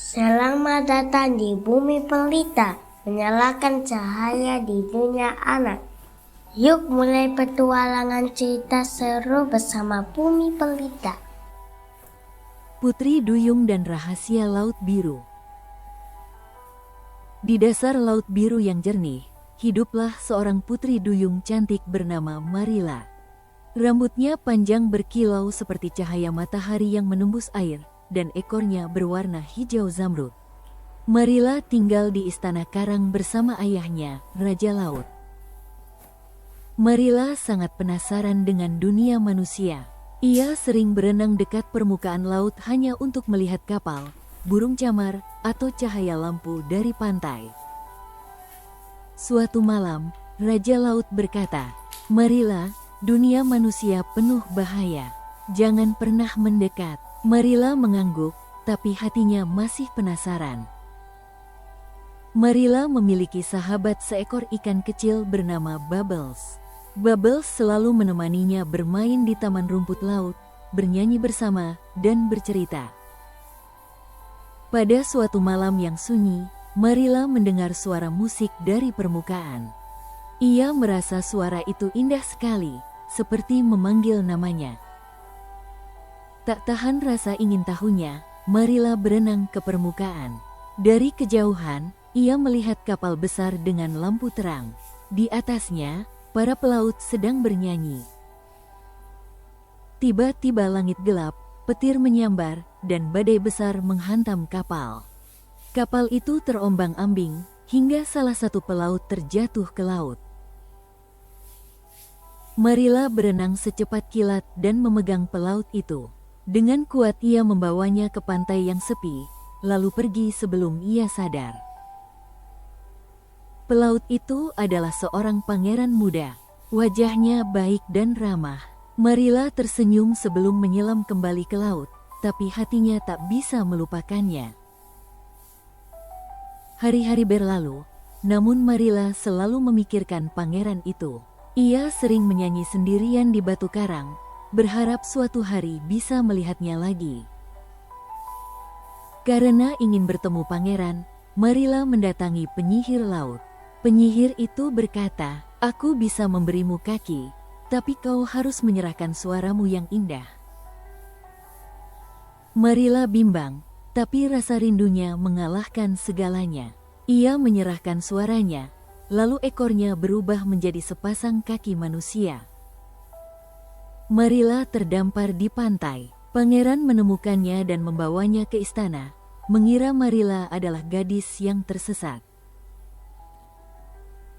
Selamat datang di bumi pelita, menyalakan cahaya di dunia anak. Yuk mulai petualangan cerita seru bersama bumi pelita. Putri Duyung dan Rahasia Laut Biru. Di dasar laut biru yang jernih, hiduplah seorang putri duyung cantik bernama Marila. Rambutnya panjang berkilau seperti cahaya matahari yang menembus air, dan ekornya berwarna hijau zamrud. Marila tinggal di istana karang bersama ayahnya, Raja Laut. Marila sangat penasaran dengan dunia manusia. Ia sering berenang dekat permukaan laut hanya untuk melihat kapal, burung camar, atau cahaya lampu dari pantai. Suatu malam, Raja Laut berkata, "Marila, dunia manusia penuh bahaya. Jangan pernah mendekat." Marila mengangguk, tapi hatinya masih penasaran. Marila memiliki sahabat seekor ikan kecil bernama Bubbles. Bubbles selalu menemaninya bermain di taman rumput laut, bernyanyi bersama, dan bercerita. Pada suatu malam yang sunyi, Marila mendengar suara musik dari permukaan. Ia merasa suara itu indah sekali, seperti memanggil namanya. Tak tahan rasa ingin tahunya, Marila berenang ke permukaan. Dari kejauhan, ia melihat kapal besar dengan lampu terang. Di atasnya, para pelaut sedang bernyanyi. Tiba-tiba langit gelap, petir menyambar, dan badai besar menghantam kapal. Kapal itu terombang-ambing, hingga salah satu pelaut terjatuh ke laut. Marila berenang secepat kilat dan memegang pelaut itu. Dengan kuat ia membawanya ke pantai yang sepi, lalu pergi sebelum ia sadar. Pelaut itu adalah seorang pangeran muda. Wajahnya baik dan ramah. Marila tersenyum sebelum menyelam kembali ke laut, tapi hatinya tak bisa melupakannya. Hari-hari berlalu, namun Marila selalu memikirkan pangeran itu. Ia sering menyanyi sendirian di batu karang, berharap suatu hari bisa melihatnya lagi. Karena ingin bertemu pangeran, Marila mendatangi penyihir laut. Penyihir itu berkata, "Aku bisa memberimu kaki, tapi kau harus menyerahkan suaramu yang indah." Marila bimbang, tapi rasa rindunya mengalahkan segalanya. Ia menyerahkan suaranya, lalu ekornya berubah menjadi sepasang kaki manusia. Marila terdampar di pantai. Pangeran menemukannya dan membawanya ke istana, mengira Marila adalah gadis yang tersesat.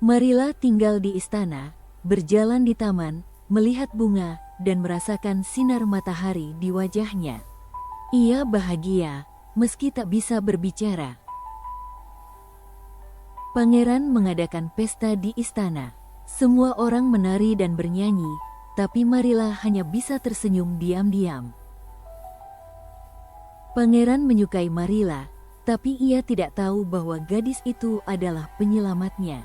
Marila tinggal di istana, berjalan di taman, melihat bunga, dan merasakan sinar matahari di wajahnya. Ia bahagia, meski tak bisa berbicara. Pangeran mengadakan pesta di istana. Semua orang menari dan bernyanyi, tapi Marila hanya bisa tersenyum diam-diam. Pangeran menyukai Marila, tapi ia tidak tahu bahwa gadis itu adalah penyelamatnya.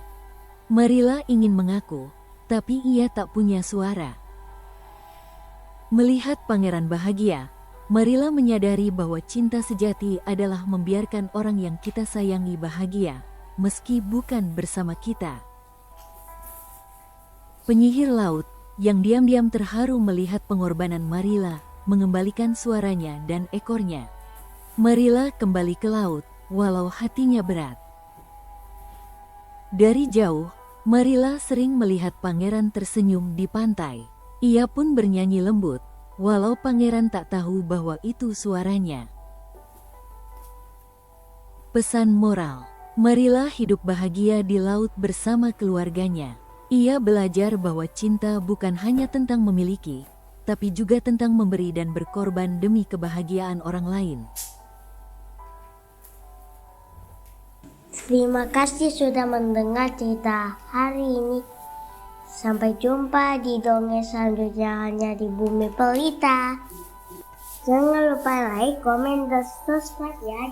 Marila ingin mengaku, tapi ia tak punya suara. Melihat pangeran bahagia, Marila menyadari bahwa cinta sejati adalah membiarkan orang yang kita sayangi bahagia, meski bukan bersama kita. Penyihir laut, yang diam-diam terharu melihat pengorbanan Marila, mengembalikan suaranya dan ekornya. Marila kembali ke laut, walau hatinya berat. Dari jauh, Marila sering melihat pangeran tersenyum di pantai. Ia pun bernyanyi lembut, walau pangeran tak tahu bahwa itu suaranya. Pesan moral: Marila hidup bahagia di laut bersama keluarganya. Ia belajar bahwa cinta bukan hanya tentang memiliki, tapi juga tentang memberi dan berkorban demi kebahagiaan orang lain. Terima kasih sudah mendengar cerita hari ini. Sampai jumpa di dongeng selanjutnya hanya di bumi pelita. Jangan lupa like, komen, dan subscribe ya.